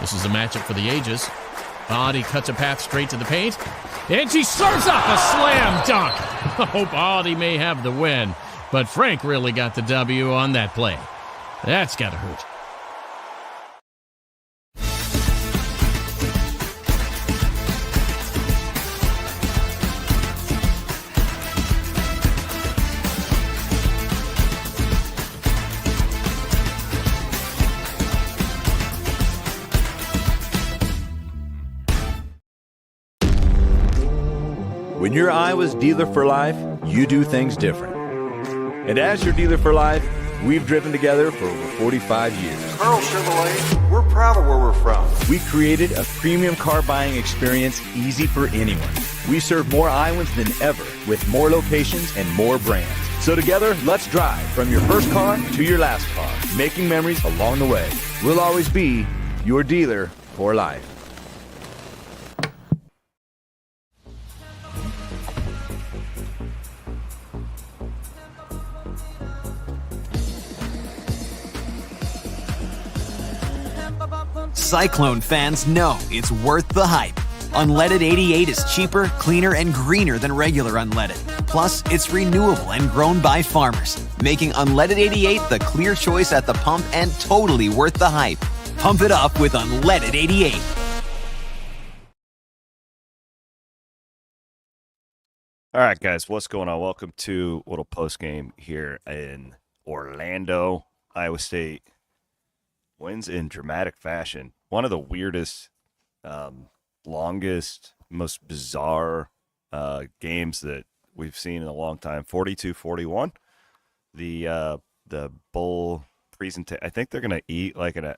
This is a matchup for the ages. Body cuts a path straight to the paint, and she serves up a slam dunk. Oh, Body may have the win, but Frank really got the W on that play. That's got to hurt. When you're Iowa's dealer for life, you do things different. And as your dealer for life, we've driven together for over 45 years. Carl Chevrolet, we're proud of where we're from. We created a premium car buying experience easy for anyone. We serve more Iowans than ever with more locations and more brands. So together, let's drive from your first car to your last car, making memories along the way. We'll always be your dealer for life. Cyclone fans know it's worth the hype. Unleaded 88 is cheaper, cleaner, and greener than regular unleaded. Plus, it's renewable and grown by farmers, making Unleaded 88 the clear choice at the pump and totally worth the hype. Pump it up with Unleaded 88. All right, guys, what's going on? Welcome to a little post-game here in Orlando. Iowa State wins in dramatic fashion. One of the weirdest, longest, most bizarre games that we've seen in a long time. 42-41. The bowl presentation. I think they're gonna eat like I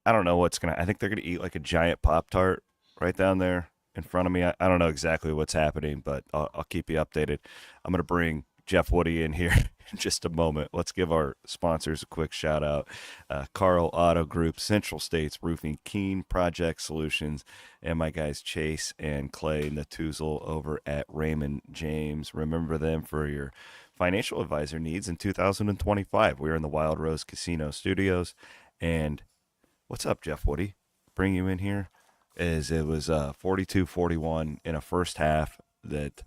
don't know what's gonna. I think they're gonna eat like a giant Pop-Tart right down there in front of me. I don't know exactly what's happening, but I'll keep you updated. I'm gonna bring Jeff Woody in here in just a moment. Let's give our sponsors a quick shout out. Carl Auto Group, Central States Roofing, Keen Project Solutions, and my guys Chase and Clay Natuzzel over at Raymond James. Remember them for your financial advisor needs in 2025. We're in the Wild Rose Casino Studios. And what's up, Jeff Woody? Bring you in here. It was 42-41 in a first half that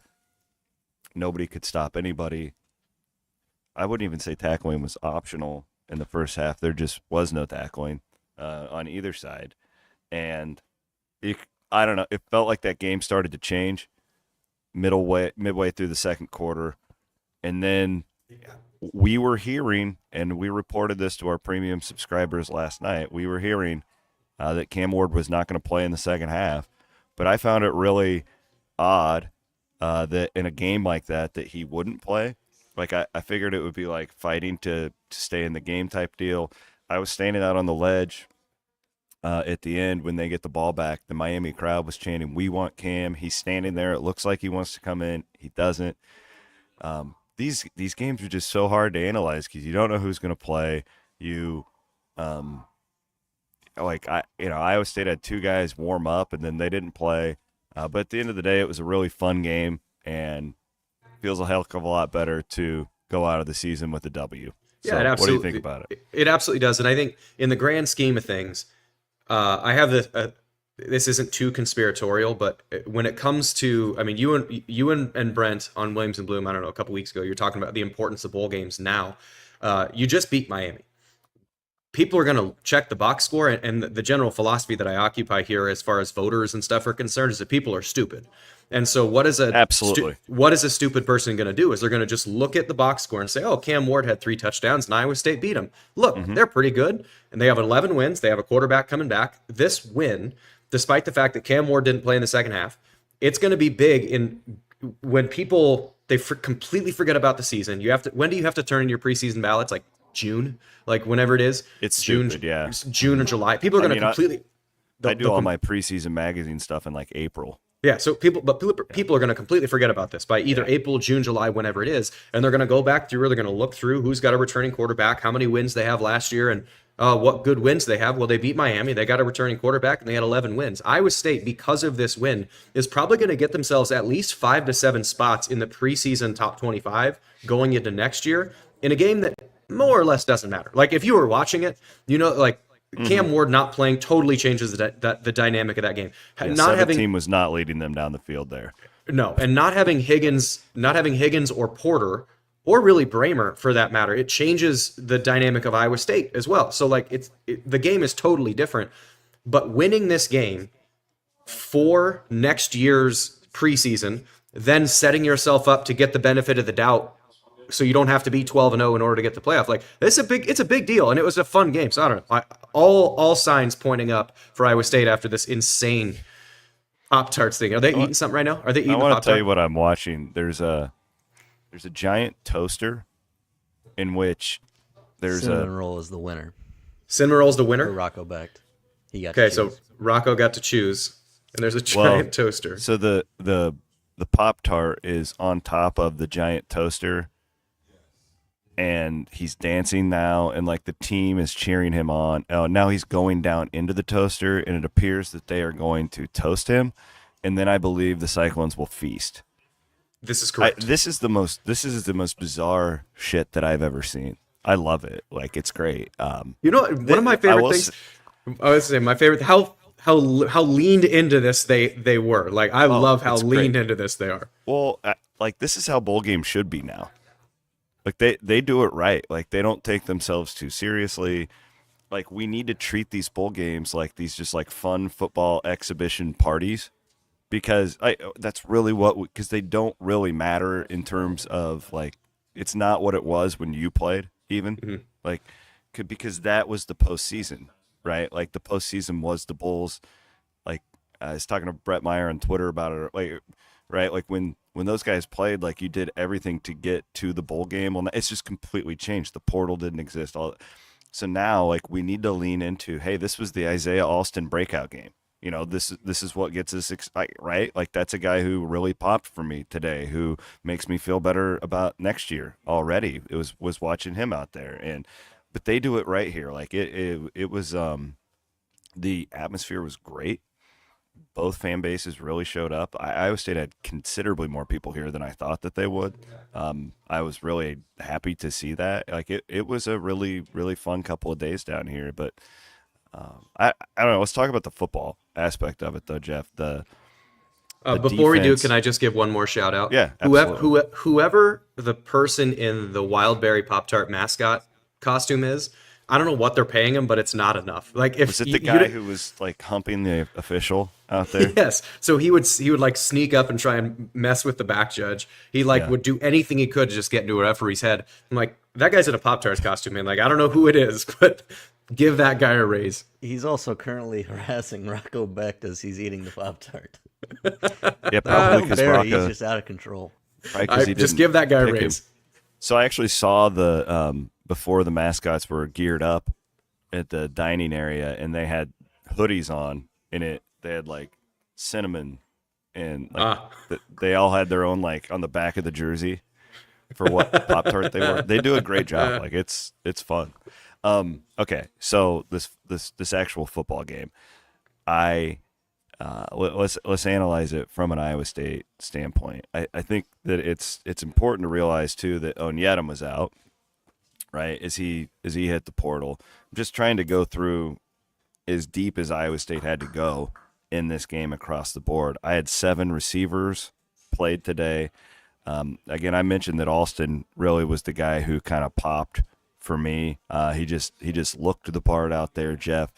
nobody could stop anybody. I wouldn't even say tackling was optional in the first half. There just was no tackling on either side. And I don't know. It felt like that game started to change midway through the second quarter. And then we were hearing, and we reported this to our premium subscribers last night, we were hearing that Cam Ward was not going to play in the second half. But I found it really odd that in a game like that he wouldn't play. Like, I figured it would be like fighting to stay in the game type deal. I was standing out on the ledge at the end when they get the ball back. The Miami crowd was chanting, "We want Cam." He's standing there. It looks like he wants to come in. He doesn't. These games are just so hard to analyze because you don't know who's going to play. Iowa State had two guys warm up, and then they didn't play. But at the end of the day, it was a really fun game, and feels a hell of a lot better to go out of the season with a W. So, it absolutely, what do you think about it? It absolutely does. And I think in the grand scheme of things, I have this isn't too conspiratorial, but when it comes to, I mean, you and Brent on Williams and Bloom, I don't know, a couple weeks ago, you're talking about the importance of bowl games now. You just beat Miami. People are going to check the box score, and the general philosophy that I occupy here as far as voters and stuff are concerned is that people are stupid. And so what is a stupid person going to do is they're going to just look at the box score and say, oh, Cam Ward had 3 touchdowns and Iowa State beat him. Look, they're pretty good, and they have 11 wins. They have a quarterback coming back. This win, despite the fact that Cam Ward didn't play in the second half, it's going to be big when people completely forget about the season. When do you have to turn in your preseason ballots? Like June, like whenever it is. It's June, stupid, yeah. June or July. People are going to completely. I do all my preseason magazine stuff in like April. Yeah, so people are going to completely forget about this by either April, June, July, whenever it is, and they're going to go back through, or they're going to look through who's got a returning quarterback, how many wins they have last year, and what good wins they have. Well, they beat Miami, they got a returning quarterback, and they had 11 wins. Iowa State, because of this win, is probably going to get themselves at least 5 to 7 spots in the preseason top 25 going into next year in a game that more or less doesn't matter. Like, if you were watching it, you know, like, Cam Ward not playing totally changes the dynamic of that game. Yeah, Not 17 was not leading them down the field there. No, and not having Higgins or Porter or really Bramer for that matter, it changes the dynamic of Iowa State as well. So like the game is totally different. But winning this game for next year's preseason, then setting yourself up to get the benefit of the doubt, so you don't have to be 12-0 in order to get the playoff. Like it's a big deal, and it was a fun game. So I don't know. All signs pointing up for Iowa State after this insane Pop-Tarts thing. Are they eating something right now? Are they eating? I want Pop-Tart? to tell you what I'm watching. There's a giant toaster in which there's Cinnamon roll is the winner. Cinnamon roll's the winner. For Rocco Becht. He got Okay, to so choose. Rocco got to choose, and there's a giant toaster. So the Pop-Tart is on top of the giant toaster, and he's dancing now, and like the team is cheering him on. Oh, now he's going down into the toaster, and it appears that they are going to toast him, and then I believe the Cyclones will feast. This is correct. This is the most bizarre shit that I've ever seen. I love it. Like it's great. You know, one of my favorite things. I would say my favorite how leaned into this they were. Like I love how leaned into this they are. Well, like this is how bowl games should be now. Like they do it right. Like they don't take themselves too seriously. Like we need to treat these bowl games like these just like fun football exhibition parties, because that's really because they don't really matter in terms of like it's not what it was when you played even because that was the postseason, right? Like the postseason was the Bulls. Like I was talking to Brett Meyer on Twitter about it, like right, like when those guys played, like you did everything to get to the bowl game. Well, it's just completely changed. The portal didn't exist. So now, like we need to lean into, hey, this was the Isaiah Alston breakout game. You know, this is what gets us excited, right? Like that's a guy who really popped for me today, who makes me feel better about next year already. It was watching him out there, but they do it right here. Like it was the atmosphere was great. Both fan bases really showed up. Iowa State had considerably more people here than I thought that they would. I was really happy to see that. Like it was a really, really fun couple of days down here. But I don't know. Let's talk about the football aspect of it, though, Jeff. The before we do, defense. can I just give one more shout out? Yeah, absolutely. Whoever the person in the Wildberry Pop-Tart mascot costume is, I don't know what they're paying him, but it's not enough. Like if Was it the guy who was like humping the official out there? Yes. So he would like sneak up and try and mess with the back judge. He would do anything he could to just get into a referee's head. I'm like, that guy's in a Pop-Tarts costume, man. Like I don't know who it is, but give that guy a raise. He's also currently harassing Rocco Becht as he's eating the Pop-Tart. Yeah, probably because Barry, he's Rocco. just out of control. Right, 'cause he Just didn't give that guy a pick him. raise. So I actually saw the before the mascots were geared up at the dining area, and they had hoodies on in it. They had like cinnamon, and like they all had their own like on the back of the jersey for what Pop-Tart they were. They do a great job. Like it's fun. Okay, so this actual football game, let's analyze it from an Iowa State standpoint. I think that it's important to realize too that Onyedem was out, right? As he hit the portal. I'm just trying to go through as deep as Iowa State had to go in this game across the board. I had 7 receivers played today. Again, I mentioned that Alston really was the guy who kind of popped for me. He just looked the part out there, Jeff.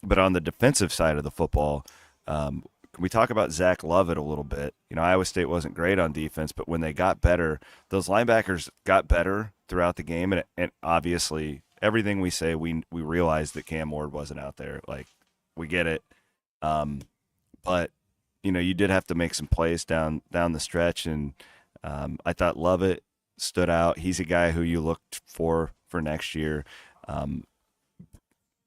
But on the defensive side of the football, can we talk about Zach Lovett a little bit? You know, Iowa State wasn't great on defense, but when they got better, those linebackers got better throughout the game. And obviously, everything we say, we realize that Cam Ward wasn't out there. Like, we get it. But, you know, you did have to make some plays down the stretch. And I thought Lovett stood out. He's a guy who you looked for next year.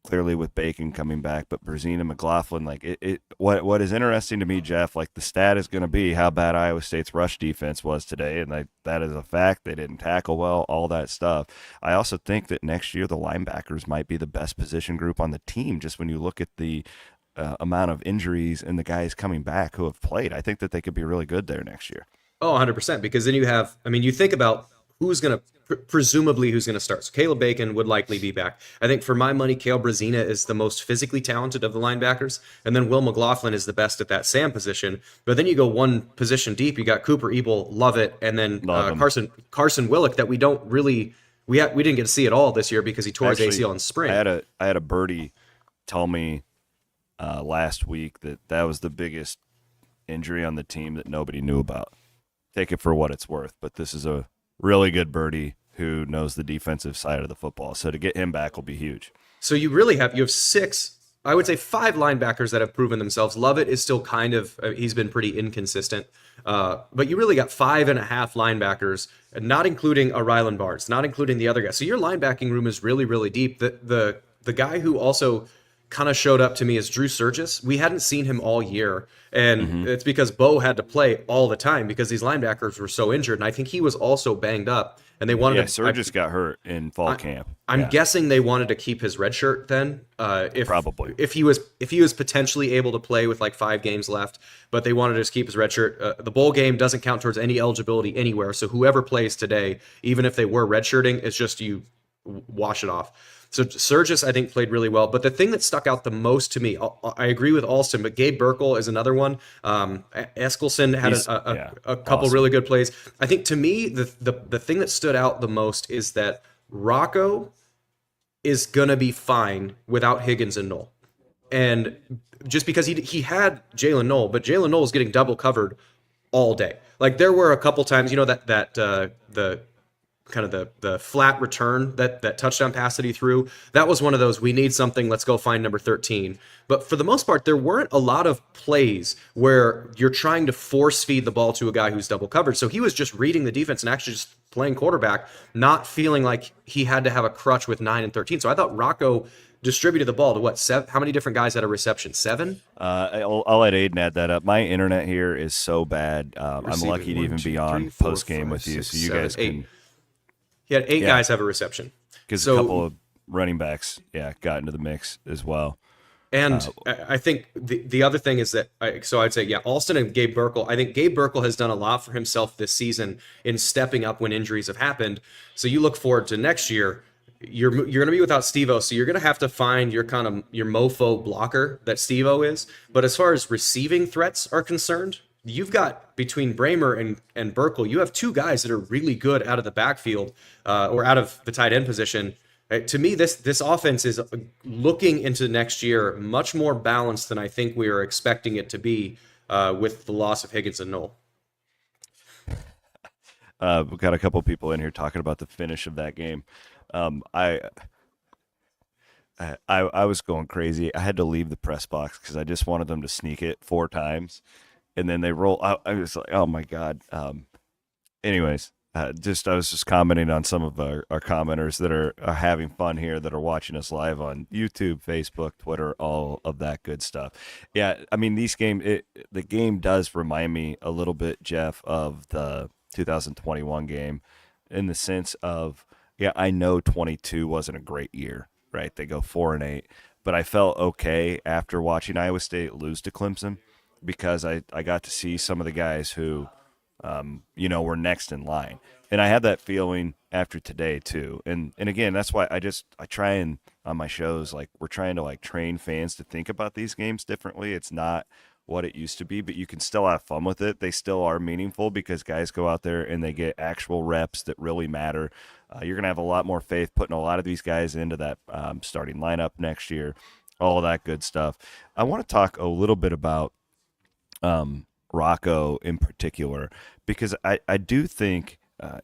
Clearly with Bacon coming back, but Brzezina and McLaughlin, like what is interesting to me, Jeff, like the stat is going to be how bad Iowa State's rush defense was today, and that is a fact. They didn't tackle well, all that stuff. I also think that next year the linebackers might be the best position group on the team, just when you look at the amount of injuries and the guys coming back who have played. I think that they could be really good there next year. Oh, 100%. Because then you have, I mean, you think about who's going to presumably who's going to start. So Caleb Bacon would likely be back. I think for my money, Cale Brazina is the most physically talented of the linebackers, and then Will McLaughlin is the best at that Sam position. But then you go one position deep, you got Cooper Ebel, Lovett, and then Carson Willick that we don't really we didn't get to see at all this year because he tore his ACL in spring. I had a birdie tell me last week that was the biggest injury on the team that nobody knew about. Take it for what it's worth, but this is a really good birdie who knows the defensive side of the football. So to get him back will be huge. So you have 6, I would say 5 linebackers that have proven themselves. Lovett is still kind of, he's been pretty inconsistent. But you really got 5.5 linebackers, not including a Rylan Barnes, not including the other guys. So your linebacking room is really, really deep. The guy who also kind of showed up to me is Drew Surgis. We hadn't seen him all year, and it's because Bo had to play all the time because these linebackers were so injured, and I think he was also banged up, and they wanted to... Surgis got hurt in fall camp. I'm guessing they wanted to keep his red shirt then. Probably. If he was potentially able to play with like 5 games left, but they wanted to just keep his red shirt. The bowl game doesn't count towards any eligibility anywhere, so whoever plays today, even if they were redshirting, it's just you wash it off. So Surgis, I think, played really well. But the thing that stuck out the most to me, I agree with Alston, but Gabe Burkle is another one. Eskelson had a couple really good plays. I think to me, the thing that stood out the most is that Rocco is going to be fine without Higgins and Knoll. And just because he had Jalen Knoll, but Jalen Knoll is getting double covered all day. Like there were a couple times, the kind of the flat return, that touchdown pass that he threw, that was one of those, we need something, let's go find number 13. But for the most part, there weren't a lot of plays where you're trying to force feed the ball to a guy who's double covered. So he was just reading the defense and actually just playing quarterback, not feeling like he had to have a crutch with 9 and 13. So I thought Rocco distributed the ball to what? 7? How many different guys had a reception? 7? I'll let Aiden add that up. My internet here is so bad. I'm lucky to even be on post game with you, so you guys can... He had 8 guys have a reception. Because a couple of running backs, got into the mix as well. And I think the other thing is that, I'd say, Alston and Gabe Burkle. I think Gabe Burkle has done a lot for himself this season in stepping up when injuries have happened. So you look forward to next year. You're going to be without Steve-O, so you're going to have to find your mofo blocker that Steve-O is. But as far as receiving threats are concerned, you've got between Bramer and Burkle, you have 2 guys that are really good out of the backfield or out of the tight end position. To me, this offense is looking into next year much more balanced than I think we are expecting it to be with the loss of Higgins and Knoll. We've got a couple people in here talking about the finish of that game. I was going crazy. I had to leave the press box because I just wanted them to sneak it 4 times. And then they roll out. I was like, oh my God. Anyways, I was just commenting on some of our commenters that are having fun here, that are watching us live on YouTube, Facebook, Twitter, all of that good stuff. Yeah, I mean, the game does remind me a little bit, Jeff, of the 2021 game in the sense of, I know 22 wasn't a great year, right? They go 4-8, but I felt okay after watching Iowa State lose to Clemson, because I got to see some of the guys who, were next in line. And I had that feeling after today too. And again, that's why I try and on my shows, like we're trying to like train fans to think about these games differently. It's not what it used to be, but you can still have fun with it. They still are meaningful because guys go out there and they get actual reps that really matter. You're going to have a lot more faith putting a lot of these guys into that starting lineup next year, all of that good stuff. I want to talk a little bit about Rocco in particular, because I do think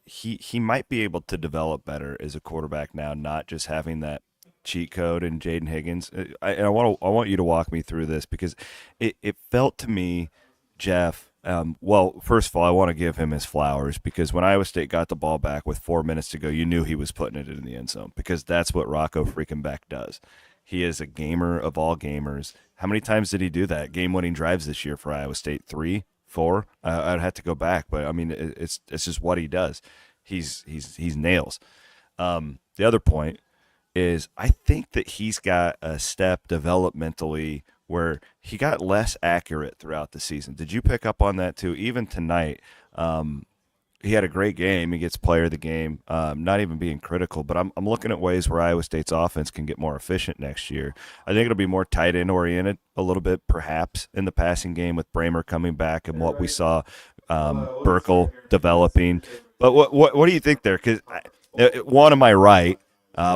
he might be able to develop better as a quarterback now, not just having that cheat code in Jaden Higgins. I want you to walk me through this, because it felt to me, Jeff, well, first of all, I want to give him his flowers, because when Iowa State got the ball back with 4 minutes to go, you knew he was putting it in the end zone, because that's what Rocco freaking Beck does. He is a gamer of all gamers. How many times did he do that? Game-winning drives this year for Iowa State? 3, 4? I'd have to go back, but I mean, it's just what he does. He's nails. The other point is, I think that he's got a step developmentally where he got less accurate throughout the season. Did you pick up on that too? Even tonight, he had a great game. He gets player of the game. Not even being critical, but I'm looking at ways where Iowa State's offense can get more efficient next year. I think it'll be more tight end oriented a little bit, perhaps in the passing game with Bramer coming back and what we saw Burkle developing. But what do you think there? Because one, am I right?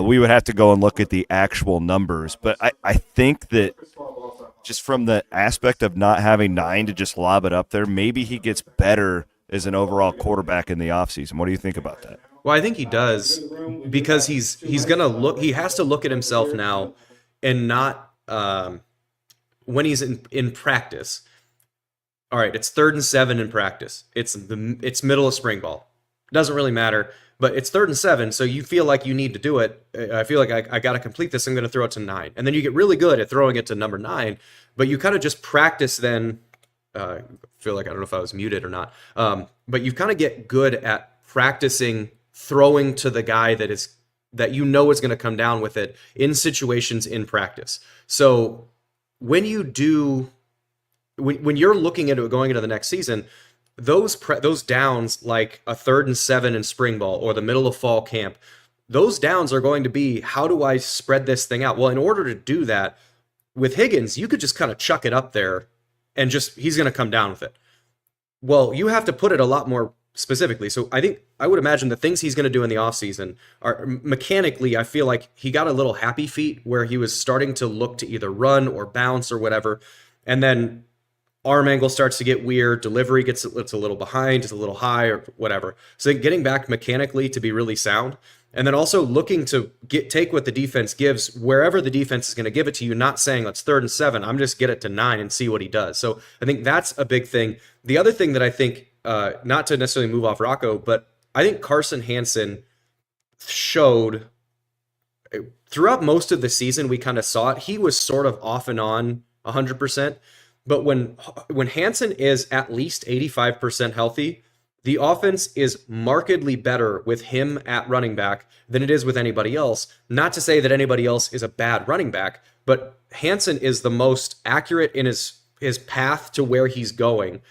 We would have to go and look at the actual numbers, but I think that just from the aspect of not having 9 to just lob it up there, maybe he gets better as an overall quarterback in the offseason. What do you think about that? Well, I think he does, because he's gonna look. He has to look at himself now, and not when he's in practice. All right, it's 3rd and 7 in practice. It's middle of spring ball. Doesn't really matter, but it's 3rd and 7, so you feel like you need to do it. I feel like I got to complete this. I'm going to throw it to 9, and then you get really good at throwing it to number 9. But you kind of just practice then. I feel like I don't know if I was muted or not, but you kind of get good at practicing throwing to the guy that you know is going to come down with it in situations in practice. So when you do, when you're looking into it going into the next season, those downs like a 3rd and 7 in spring ball or the middle of fall camp, those downs are going to be, how do I spread this thing out? Well, in order to do that with Higgins, you could just kind of chuck it up there and he's going to come down with it. Well, you have to put it a lot more specifically. So I would imagine the things he's going to do in the offseason are mechanically, I feel like he got a little happy feet where he was starting to look to either run or bounce or whatever. And then arm angle starts to get weird, delivery it's a little behind, it's a little high or whatever. So getting back mechanically to be really sound, and then also looking to take what the defense gives wherever the defense is going to give it to you, not saying let's 3rd and 7, I'm just get it to 9 and see what he does. So I think that's a big thing. The other thing that I think, not to necessarily move off Rocco, but I think Carson Hansen showed throughout most of the season, we kind of saw it. He was sort of off and on 100%. But when Hansen is at least 85% healthy, the offense is markedly better with him at running back than it is with anybody else. Not to say that anybody else is a bad running back, but Hansen is the most accurate in his path to where he's going,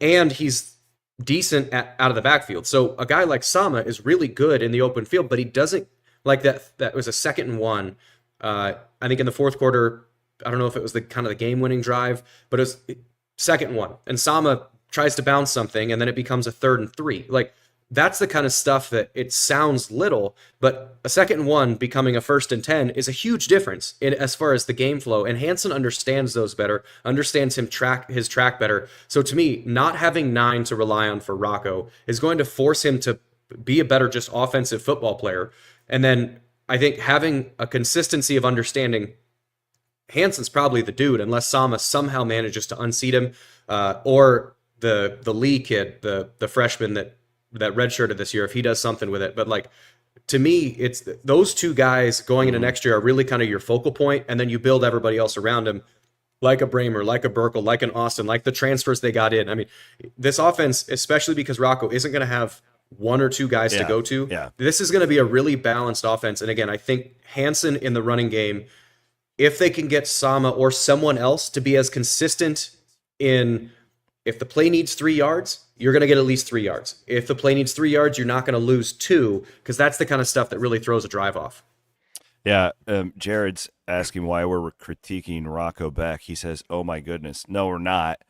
and he's decent out of the backfield. So a guy like Sama is really good in the open field, but he doesn't, like that was a 2nd and 1. I think in the 4th quarter, I don't know if it was the kind of the game-winning drive, but it was 2nd and 1. And Sama tries to bounce something, and then it becomes a 3rd and 3. Like, that's the kind of stuff that it sounds little, but a 2nd and 1 becoming a 1st and 10 is a huge difference as far as the game flow. And Hansen understands those better, understands his track better. So to me, not having 9 to rely on for Rocco is going to force him to be a better just offensive football player. And then I think having a consistency of understanding, Hansen's probably the dude, unless Sama somehow manages to unseat him, or the Lee kid, the freshman that redshirted this year, if he does something with it. But like, to me, it's those two guys going into next year are really kind of your focal point, and then you build everybody else around him, like a Bramer, like a Burkle, like an Austin, like the transfers they got in. I mean, this offense, especially because Rocco isn't going to have 1 or 2 guys to go to. Yeah. This is going to be a really balanced offense. And again, I think Hansen in the running game, if they can get Sama or someone else to be as consistent in, if the play needs 3 yards, you're going to get at least 3 yards. If the play needs 3 yards, you're not going to lose 2, because that's the kind of stuff that really throws a drive off. Yeah, Jared's asking why we're critiquing Rocco Beck. He says, "Oh my goodness, no, we're not."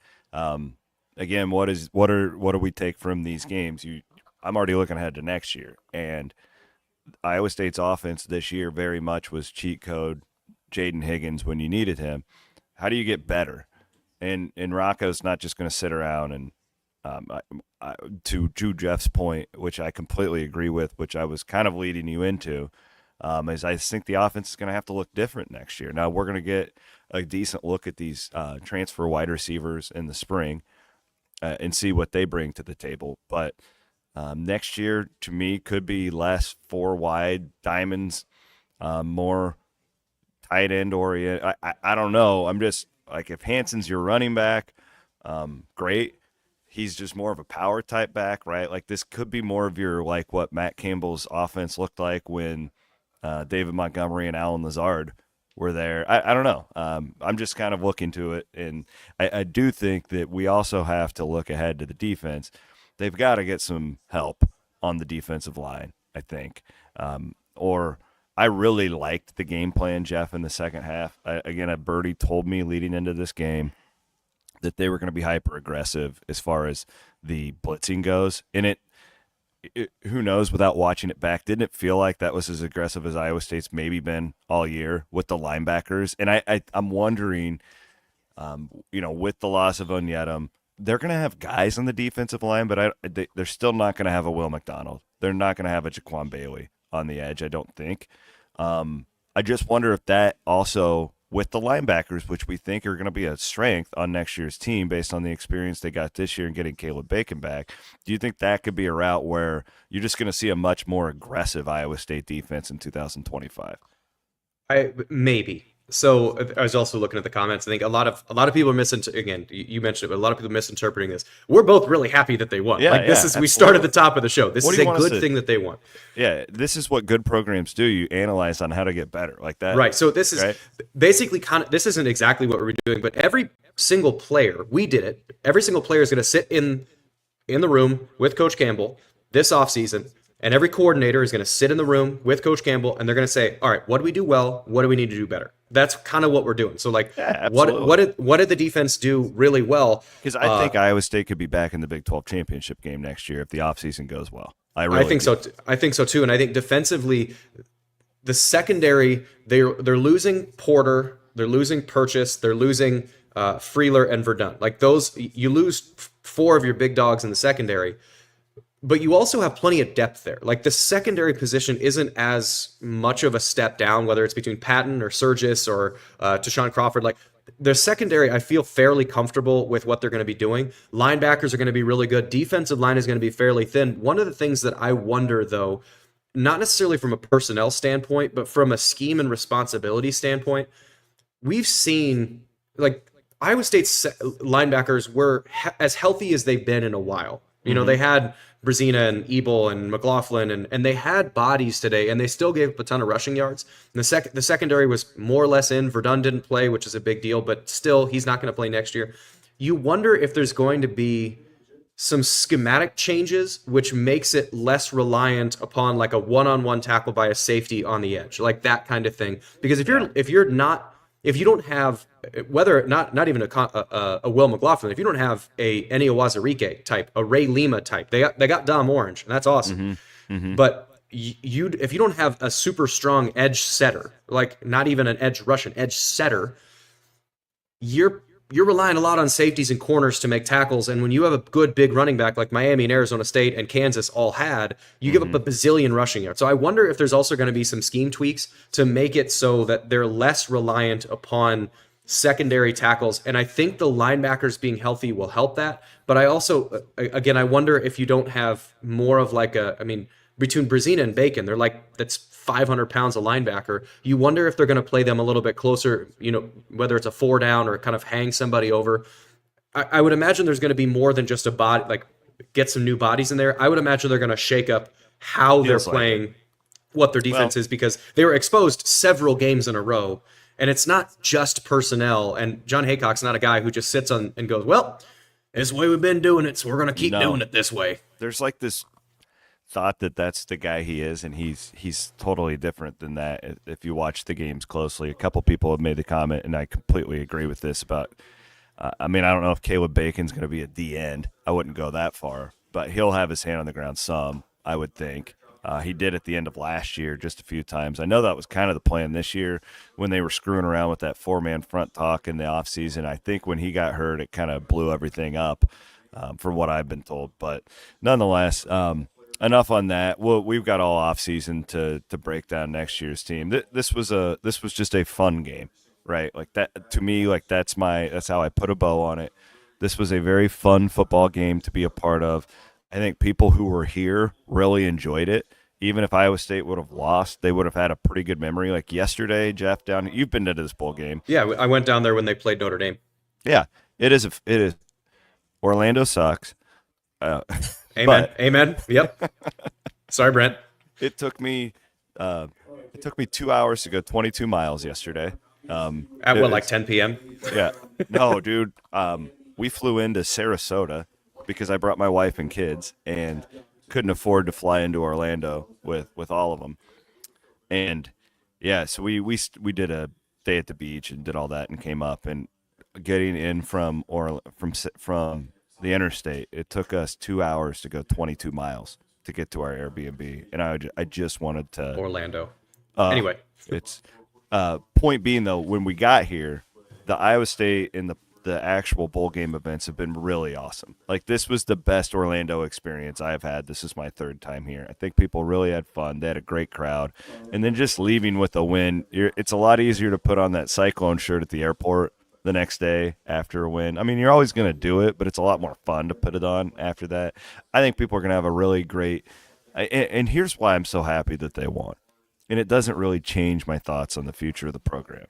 Again, what do we take from these games? I'm already looking ahead to next year, and Iowa State's offense this year very much was cheat code Jaden Higgins when you needed him. How do you get better? And Rocco's not just going to sit around and to Jeff's point, which I completely agree with, which I was kind of leading you into, is I think the offense is going to have to look different next year. Now, we're going to get a decent look at these transfer wide receivers in the spring and see what they bring to the table. But next year, to me, could be less 4 wide diamonds, more tight end oriented. I don't know. I'm just like, if Hansen's your running back, great. He's just more of a power type back, right? Like, this could be more of your, like, what Matt Campbell's offense looked like when David Montgomery and Alan Lazard were there. I don't know. I'm just kind of looking to it, and I do think that we also have to look ahead to the defense. they've got to get some help on the defensive line, I think. Or I really liked the game plan, Jeff, in the second half. A birdie told me leading into this game that they were going to be hyper aggressive as far as the blitzing goes. And it, who knows, without watching it back, didn't it feel like that was as aggressive as Iowa State's maybe been all year with the linebackers? And I'm wondering, with the loss of Onyedem, they're going to have guys on the defensive line, but they're still not going to have a Will McDonald. They're not going to have a Jaquan Bailey on the edge, I don't think. I just wonder if that also, with the linebackers, which we think are going to be a strength on next year's team based on the experience they got this year and getting Caleb Bacon back, do you think that could be a route where you're just going to see a much more aggressive Iowa State defense in 2025? Maybe. So I was also looking at the comments. I think a lot of people are again, you mentioned it, but a lot of people misinterpreting this. We're both really happy that they won. We start at the top of the show. This is a good thing that they won. Yeah, this is what good programs do. You analyze on how to get better like that. Right. So this is basically this isn't exactly what we're doing, but every single player, we did it. Every single player is going to sit in the room with Coach Campbell this offseason. And every coordinator is going to sit in the room with Coach Campbell, and they're going to say, all right, what do we do well? What do we need to do better? That's kind of what we're doing. So, what did the defense do really well? Because I think Iowa State could be back in the Big 12 championship game next year if the offseason goes well. I think so. I think so, too. And I think defensively, the secondary, they're losing Porter, they're losing Purchase, they're losing Freeler and Verdun. Like those, you lose 4 of your big dogs in the secondary. But you also have plenty of depth there. Like the secondary position isn't as much of a step down, whether it's between Patton or Surgis or Tashawn Crawford. Like their secondary, I feel fairly comfortable with what they're going to be doing. Linebackers are going to be really good. Defensive line is going to be fairly thin. One of the things that I wonder, though, not necessarily from a personnel standpoint, but from a scheme and responsibility standpoint, we've seen like Iowa State's linebackers were as healthy as they've been in a while. You know, they had Brzezina and Ebel and McLaughlin, and they had bodies today, and they still gave up a ton of rushing yards. And the secondary was more or less in. Verdun didn't play, which is a big deal, but still, he's not going to play next year. You wonder if there's going to be some schematic changes, which makes it less reliant upon like a one-on-one tackle by a safety on the edge, like that kind of thing. Because if you don't have, whether not even a Will McLaughlin, if you don't have a Eni Owazurike type, a Ray Lima type, they got Dom Orange, and that's awesome. But if you don't have a super strong edge setter, like not even an edge rush, an edge setter, you're relying a lot on safeties and corners to make tackles. And when you have a good big running back like Miami and Arizona State and Kansas all had, you give up a bazillion rushing yards. So I wonder if there's also going to be some scheme tweaks to make it so that they're less reliant upon secondary tackles. And I think the linebackers being healthy will help that. But I also, again, I wonder if you don't have more of like between Brzezina and Bacon, that's 500 pounds a linebacker. You wonder if they're going to play them a little bit closer, whether it's a 4 down or kind of hang somebody over. I would imagine there's going to be more than just a body, like get some new bodies in there. I would imagine they're going to shake up how they're playing, what their defense is, because they were exposed several games in a row. And it's not just personnel. And John Haycock's not a guy who just sits on and goes, well, this is the way we've been doing it, so we're going to keep doing it this way. There's like this thought that that's the guy he is, and he's totally different than that. If you watch the games closely, a couple people have made the comment, and I completely agree with this about. I don't know if Caleb Bacon's going to be at the end. I wouldn't go that far, but he'll have his hand on the ground some, I would think. He did at the end of last year just a few times. I know that was kind of the plan this year when they were screwing around with that 4-man front talk in the offseason. I think when he got hurt, it kind of blew everything up from what I've been told. But nonetheless, enough on that. Well, we've got all offseason to break down next year's team. This was just a fun game, right? Like that to me, like that's how I put a bow on it. This was a very fun football game to be a part of. I think people who were here really enjoyed it. Even if Iowa State would have lost, they would have had a pretty good memory. Like yesterday, Jeff, you've been to this bowl game. Yeah, I went down there when they played Notre Dame. Yeah, it is. Orlando sucks. Amen. Yep. Sorry, Brent. It took me 2 hours to go 22 miles yesterday. At 10 p.m.? Yeah. No, dude. We flew into Sarasota because I brought my wife and kids and couldn't afford to fly into Orlando with all of them. And yeah, so we did a day at the beach and did all that and came up, and getting in from the interstate, it took us 2 hours to go 22 miles to get to our Airbnb, and I just wanted to Orlando. Anyway, it's point being though, when we got here, the Iowa State and the actual bowl game events have been really awesome. Like, this was the best Orlando experience I've had. This is my third time here. I think people really had fun. They had a great crowd, and then just leaving with a win. It's a lot easier to put on that Cyclone shirt at the airport the next day after a win. I mean, you're always going to do it, but it's a lot more fun to put it on after that. I think people are going to have a really great and here's why I'm so happy that they won. And it doesn't really change my thoughts on the future of the program.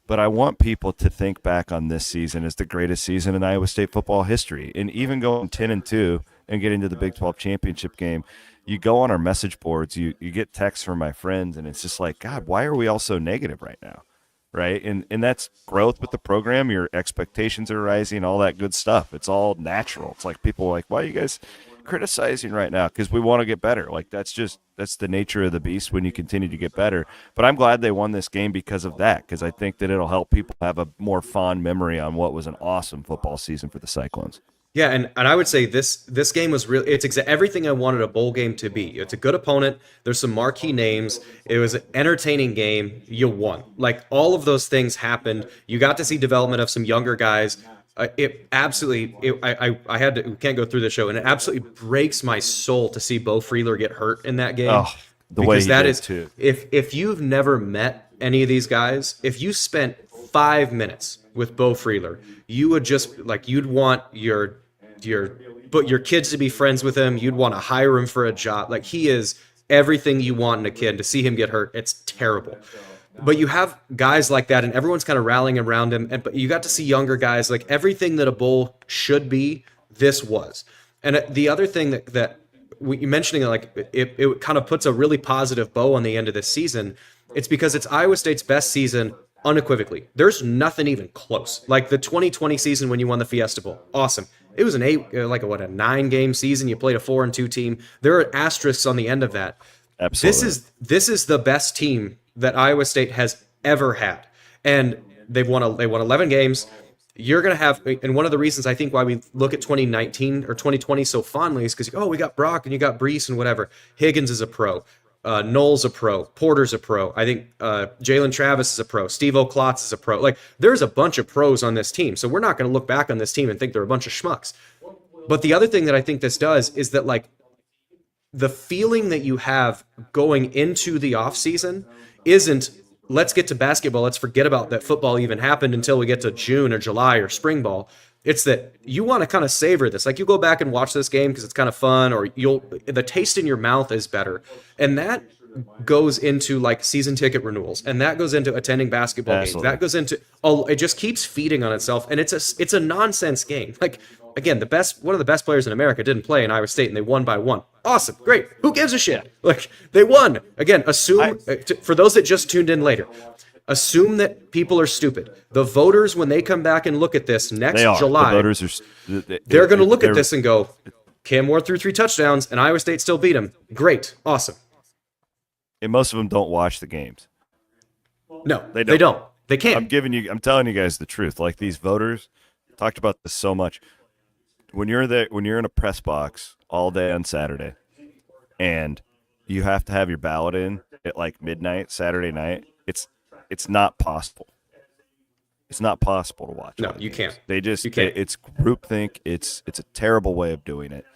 But I want people to think back on this season as the greatest season in Iowa State football history. And even going 10-2 and getting to the Big 12 championship game, you go on our message boards, you get texts from my friends, and it's just like, God, why are we all so negative right now? Right? And that's growth with the program. Your expectations are rising, all that good stuff. It's all natural. It's like people are like, why are you guys criticizing right now? Because we want to get better. Like, that's the nature of the beast when you continue to get better. But I'm glad they won this game because of that, because I think that it'll help people have a more fond memory on what was an awesome football season for the Cyclones. Yeah, and I would say this game was really, it's everything I wanted a bowl game to be. It's a good opponent. There's some marquee names. It was an entertaining game. You won. Like, all of those things happened. You got to see development of some younger guys. It absolutely, I had to, we can't go through the show, and it absolutely breaks my soul to see Bo Freeler get hurt in that game. Oh, the way he did too. If you've never met any of these guys, if you spent 5 minutes with Bo Freeler, you would just, like, you'd want your kids to be friends with him. You'd want to hire him for a job. Like, he is everything you want in a kid. To see him get hurt, it's terrible. But you have guys like that, and everyone's kind of rallying around him. But you got to see younger guys, like, everything that a bowl should be, this was. And the other thing that you mentioning, like, it kind of puts a really positive bow on the end of this season. It's because it's Iowa State's best season unequivocally. There's nothing even close. Like, the 2020 season when you won the Fiesta Bowl, awesome. It was a 9-game season. You played a 4-2 team. There are asterisks on the end of that. Absolutely. This is the best team that Iowa State has ever had, and they won 11 games. You're going to have, and one of the reasons I think why we look at 2019 or 2020 so fondly is because, we got Brock and you got Brees and whatever. Higgins is a pro. Knowles a pro. Porter's a pro. I think Jalen Travis is a pro. Steve O'Klotz is a pro. Like, there's a bunch of pros on this team, so we're not going to look back on this team and think they're a bunch of schmucks. But the other thing that I think this does is that, like, the feeling that you have going into the offseason isn't, let's get to basketball, let's forget about that football even happened until we get to June or July or spring ball. It's that you want to kind of savor this. Like, you go back and watch this game because it's kind of fun, or the taste in your mouth is better. And that goes into, like, season ticket renewals, and that goes into attending basketball Absolutely. games. That goes into, it just keeps feeding on itself, and it's a nonsense game. Like, again, one of the best players in America didn't play in Iowa State, and they won by 1. Awesome, great. Who gives a shit? Like, they won. Again, for those that just tuned in later, assume that people are stupid. The voters, when they come back and look at this next July, the voters are, they're going to look at this and go, Cam Ward threw 3 touchdowns, and Iowa State still beat him. Great, awesome. And most of them don't watch the games. No, they don't. They can't. I'm telling you guys the truth. Like, these voters talked about this so much. When you're in a press box all day on Saturday, and you have to have your ballot in at like midnight Saturday night, it's not possible. It's not possible to watch. No, you can't. You can't. It's groupthink. It's a terrible way of doing it.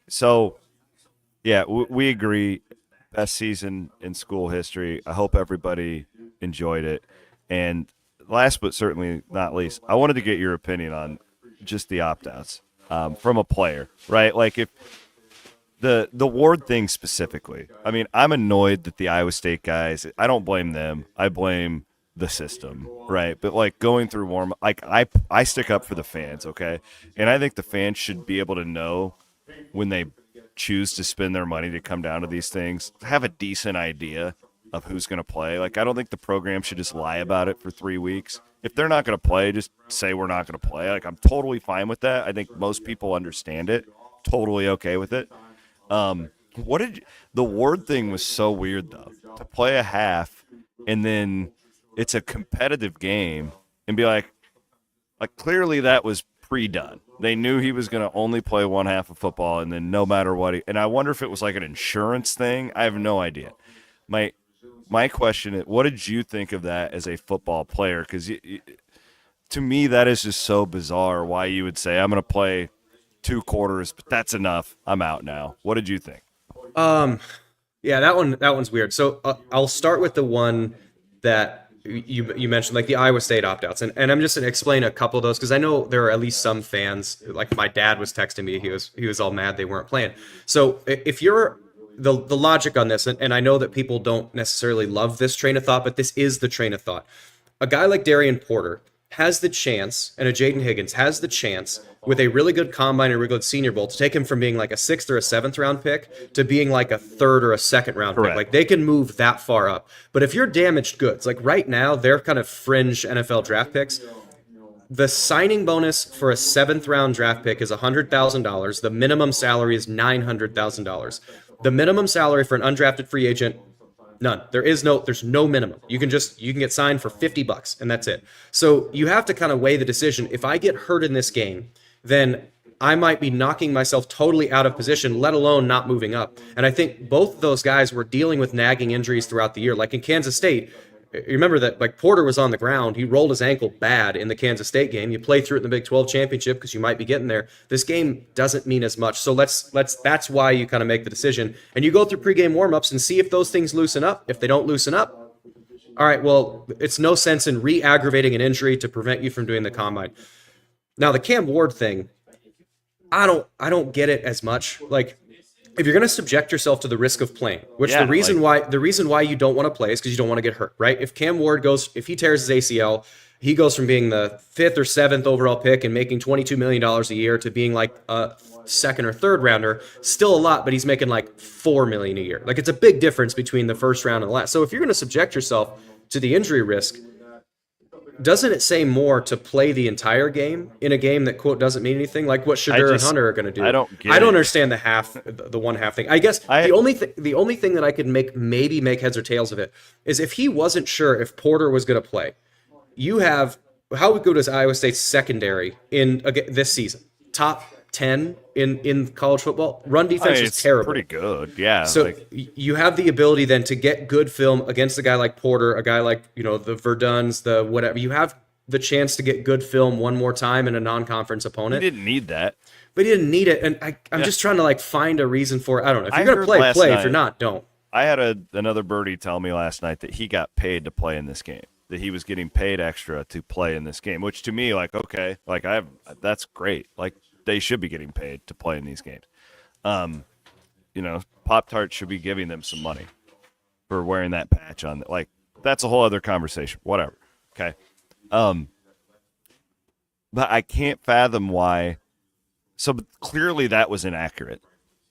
So yeah, we agree. Best season in school history. I hope everybody enjoyed it. And last but certainly not least, I wanted to get your opinion on just the opt-outs from a player, right? Like, if the Ward thing specifically, I mean, I'm annoyed that the Iowa State guys, I don't blame them. I blame the system, right? But, like, going through warm, like, I stick up for the fans, okay? And I think the fans should be able to know when they choose to spend their money to come down to these things, have a decent idea of who's going to play. Like, I don't think the program should just lie about it for 3 weeks. If they're not going to play, just say we're not going to play. Like, I'm totally fine with that. I think most people understand it. Totally okay with it. The Ward thing was so weird, though. To play a half and then it's a competitive game and be like clearly that was pre-done. They knew he was going to only play one half of football, and then no matter what, and I wonder if it was like an insurance thing. I have no idea. My question is, what did you think of that as a football player? Because to me, that is just so bizarre. Why you would say I'm going to play 2 quarters, but that's enough. I'm out now. What did you think? Yeah, that one's weird. So I'll start with the one that you mentioned, like the Iowa State opt-outs, and I'm just going to explain a couple of those because I know there are at least some fans. Like my dad was texting me, he was all mad they weren't playing. So if you're the logic on this, and I know that people don't necessarily love this train of thought, but this is the train of thought. A guy like Darian Porter has the chance, and a Jaden Higgins has the chance with a really good combine and a really good Senior Bowl to take him from being like a 6th or a 7th round pick to being like a 3rd or a 2nd round Correct. pick. Like they can move that far up. But if you're damaged goods, like right now, they're kind of fringe NFL draft picks. The signing bonus for a 7th round draft pick is $100,000. The minimum salary is $900,000. The minimum salary for an undrafted free agent, none. There's no minimum. You can get signed for $50 and that's it. So you have to kind of weigh the decision. If I get hurt in this game, then I might be knocking myself totally out of position, let alone not moving up. And I think both of those guys were dealing with nagging injuries throughout the year. Like in Kansas State, you remember that like Porter was on the ground. He rolled his ankle bad in the Kansas State game. You play through it in the Big 12 championship because you might be getting there. This game doesn't mean as much. So that's why you kind of make the decision. And you go through pregame warmups and see if those things loosen up. If they don't loosen up, all right, well, it's no sense in re-aggravating an injury to prevent you from doing the combine. Now the Cam Ward thing, I don't get it as much. Like if you're going to subject yourself to the risk of playing, which the reason why you don't want to play is because you don't want to get hurt, right? If Cam Ward if he tears his ACL, he goes from being the 5th or 7th overall pick and making $22 million a year to being like a 2nd or 3rd rounder. Still a lot, but he's making like $4 million a year. Like it's a big difference between the first round and the last. So if you're going to subject yourself to the injury risk, doesn't it say more to play the entire game in a game that quote doesn't mean anything, like what Shadur and Hunter are going to do? I don't understand the one half thing. I guess the only thing that I could maybe make heads or tails of it is if he wasn't sure if Porter was going to play. You have how good is Iowa State's secondary in this season? Top 10 in college football. Run defense is terrible. Pretty good, yeah. So you have the ability then to get good film against a guy like Porter, a guy like the Verduns, the whatever. You have the chance to get good film one more time in a non-conference opponent. He didn't need that, but he didn't need it, and I'm just trying to find a reason for it. I don't know. If you're gonna play. If you're not, don't. I had another birdie tell me last night that he got paid to play in this game. That he was getting paid extra to play in this game, which to me, okay, that's great. Like they should be getting paid to play in these games. Pop-Tarts should be giving them some money for wearing that patch on. Like that's a whole other conversation. Whatever. Okay. But I can't fathom why. So clearly that was inaccurate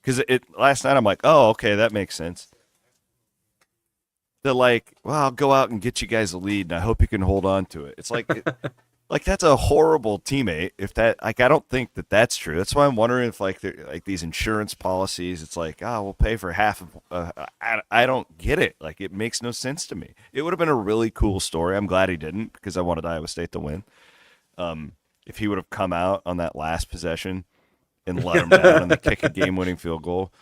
because last night I'm like, oh, okay, that makes sense. They're I'll go out and get you guys a lead, and I hope you can hold on to it. It's that's a horrible teammate. If that, I don't think that that's true. That's why I'm wondering if these insurance policies, it's we'll pay for half of. I don't get it. It makes no sense to me. It would have been a really cool story. I'm glad he didn't because I wanted Iowa State to win. If he would have come out on that last possession and let them down and they kick a game-winning field goal,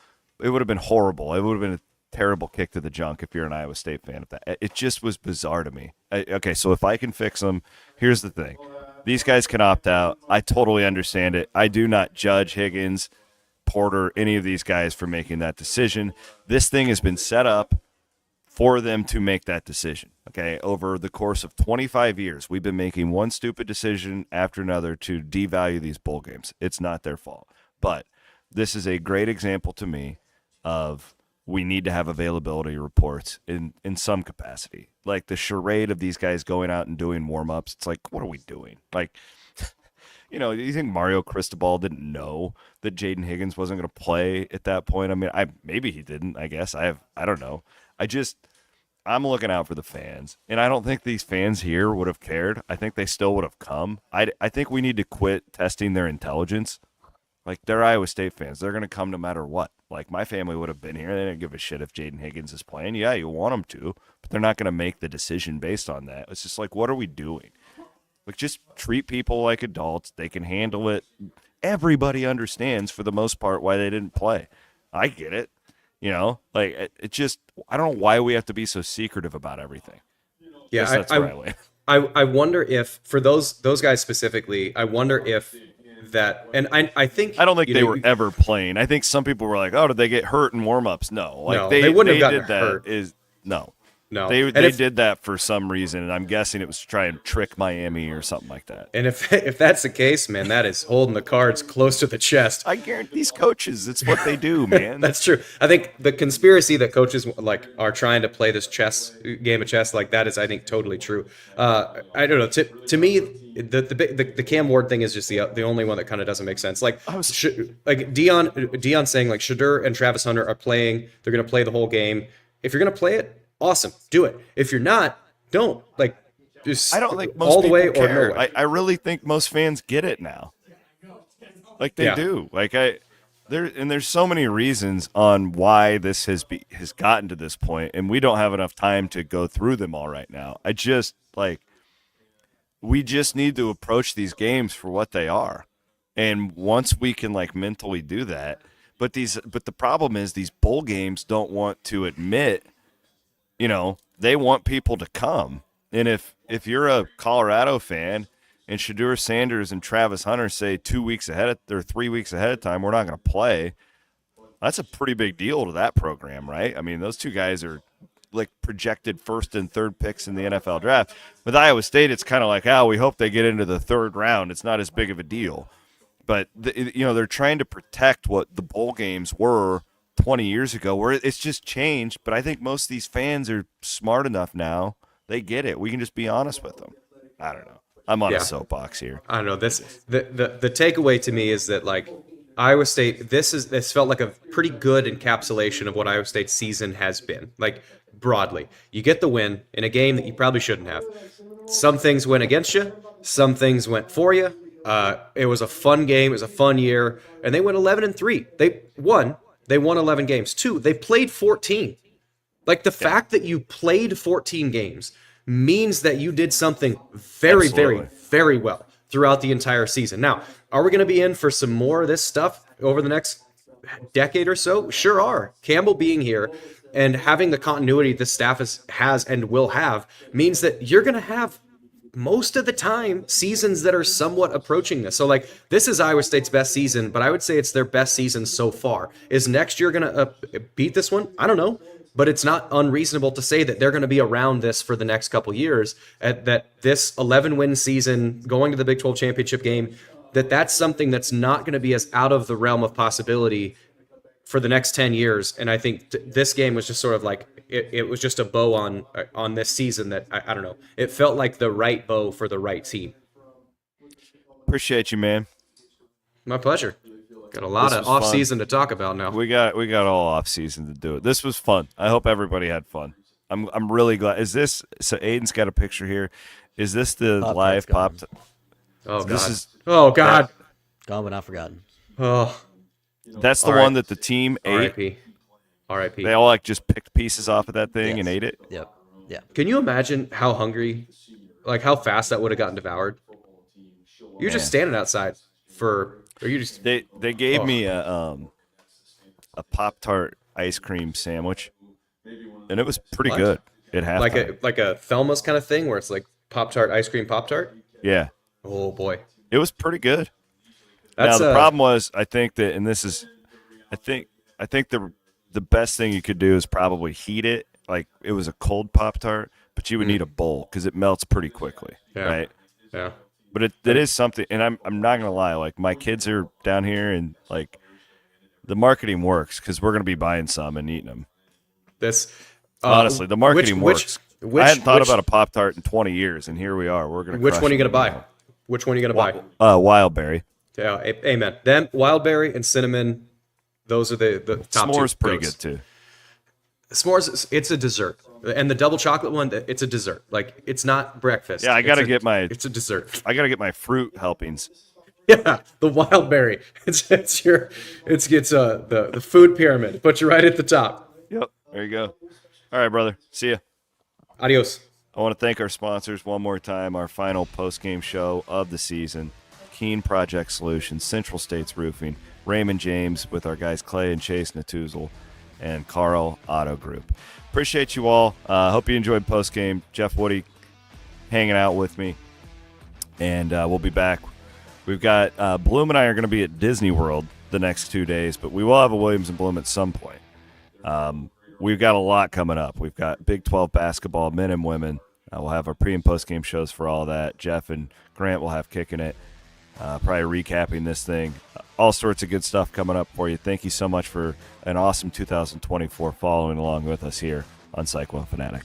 it would have been horrible. It would have been a terrible kick to the junk if you're an Iowa State fan. It just was bizarre to me. Okay, so if I can fix them, here's the thing. These guys can opt out. I totally understand it. I do not judge Higgins, Porter, any of these guys for making that decision. This thing has been set up for them to make that decision. Okay, over the course of 25 years, we've been making one stupid decision after another to devalue these bowl games. It's not their fault. But this is a great example to me of we need to have availability reports in some capacity. Like the charade of these guys going out and doing warm-ups, it's what are we doing? Do you think Mario Cristobal didn't know that Jaden Higgins wasn't going to play at that point? I mean, maybe he didn't, I guess. I don't know. I'm looking out for the fans, and I don't think these fans here would have cared. I think they still would have come. I think we need to quit testing their intelligence. Like, they're Iowa State fans. They're going to come no matter what. Like, my family would have been here. They didn't give a shit if Jaden Higgins is playing. Yeah, you want them to, but they're not going to make the decision based on that. It's just like, what are we doing? Like, just treat people like adults. They can handle it. Everybody understands, for the most part, why they didn't play. I get it. You know, like, it just, I don't know why we have to be so secretive about everything. Yeah, that's where I win. I wonder if, for those guys specifically, I wonder if that, and I think, I don't think they were ever playing. I think some people were like, "Oh, did they get hurt in warm-ups?" No, like no, they wouldn't have gotten did that. hurt. No, They did that for some reason, and I'm guessing it was to try and trick Miami or something like that. And if that's the case, man, that is holding the cards close to the chest. I guarantee these coaches, it's what they do, man. That's true. I think the conspiracy that coaches like are trying to play this game of chess like that is, I think, totally true. I don't know. To me, the Cam Ward thing is just the only one that kind of doesn't make sense. Like Dion saying like Shadur and Travis Hunter are playing. They're going to play the whole game. If you're going to play it, awesome, do it. If you're not, don't. Like, just I don't think most all the people way care. or no way. I really think most fans get it now. Like, they do. Like, there's so many reasons on why this has gotten to this point, and we don't have enough time to go through them all right now. We just need to approach these games for what they are. And once we can, like, mentally do that, but the problem is these bowl games don't want to admit, you know, they want people to come. And if you're a Colorado fan and Shadur Sanders and Travis Hunter say 2 weeks ahead or 3 weeks ahead of time, we're not going to play, that's a pretty big deal to that program, right? I mean, those two guys are like projected first and third picks in the NFL draft. With Iowa State, it's kind of like, we hope they get into the third round. It's not as big of a deal. But, they're trying to protect what the bowl games were 20 years ago, where it's just changed. But I think most of these fans are smart enough now. They get it. We can just be honest with them. I don't know. I'm on a soapbox here. I don't know. The takeaway to me is that, like, Iowa State, this felt like a pretty good encapsulation of what Iowa State's season has been. Like, broadly, you get the win in a game that you probably shouldn't have. Some things went against you. Some things went for you. It was a fun game. It was a fun year, and they went 11-3. They won 11 games. 2, they played 14. Like, the fact that you played 14 games means that you did something very, very, very well throughout the entire season. Now, are we going to be in for some more of this stuff over the next decade or so? Sure are. Campbell being here and having the continuity the staff has and will have means that you're going to have most of the time seasons that are somewhat approaching this. So, like, this is Iowa State's best season, but I would say it's their best season so far. Is next year going to beat this one? I don't know, but it's not unreasonable to say that they're going to be around this for the next couple years, that this 11-win season going to the Big 12 championship game, that's something that's not going to be as out of the realm of possibility for the next 10 years. And I think this game was just sort of like, it was just a bow on this season that, I don't know, it felt like the right bow for the right team. Appreciate you, man. My pleasure. Got a lot of off season to talk about now. We got all off season to do it. This was fun. I hope everybody had fun. I'm really glad. Is this, so Aiden's got a picture here. Is this the live pop? Oh, God. God. Gone but not forgotten. Oh. That's the one that the team ate. R.I.P. They all, like, just picked pieces off of that thing and ate it. Yep. Yeah. Can you imagine how hungry, like, how fast that would have gotten devoured? You're just standing outside or you just. They gave me a Pop-Tart ice cream sandwich, and it was pretty good. It had like a Thelma's kind of thing where it's like Pop-Tart ice cream Pop-Tart. Yeah. Oh boy. It was pretty good. Now the problem was, I think that, and this is, I think the best thing you could do is probably heat it. Like, it was a cold Pop-Tart, but you would need a bowl because it melts pretty quickly, right? Yeah. But it is something, and I'm not gonna lie. Like, my kids are down here, and, like, the marketing works because we're gonna be buying some and eating them. Honestly, the marketing works. I hadn't thought about a Pop-Tart in 20 years, and here we are. We're gonna. Which one are you gonna buy? Which one are you gonna buy? Wild berry. Yeah, amen. Them, wild berry and cinnamon. Those are the top two. S'more's pretty good too. S'mores, it's a dessert. And the double chocolate one, it's a dessert. Like, it's not breakfast. Yeah, I gotta get It's a dessert. I gotta get my fruit helpings. Yeah, the wild berry. It's the food pyramid. Put you right at the top. Yep, there you go. All right, brother. See ya. Adios. I want to thank our sponsors one more time. Our final post-game show of the season: Keen Project Solutions, Central States Roofing, Raymond James with our guys Clay and Chase Natuzel, and Carl Auto Group. Appreciate you all. Hope you enjoyed post-game. Jeff Woody hanging out with me, and we'll be back. We've got Bloom and I are going to be at Disney World the next 2 days, but we will have a Williams and Bloom at some point. We've got a lot coming up. We've got Big 12 basketball, men and women. We'll have our pre- and post-game shows for all that. Jeff and Grant will have kicking it, probably recapping this thing. All sorts of good stuff coming up for you. Thank you so much for an awesome 2024 following along with us here on Cyclone Fanatic.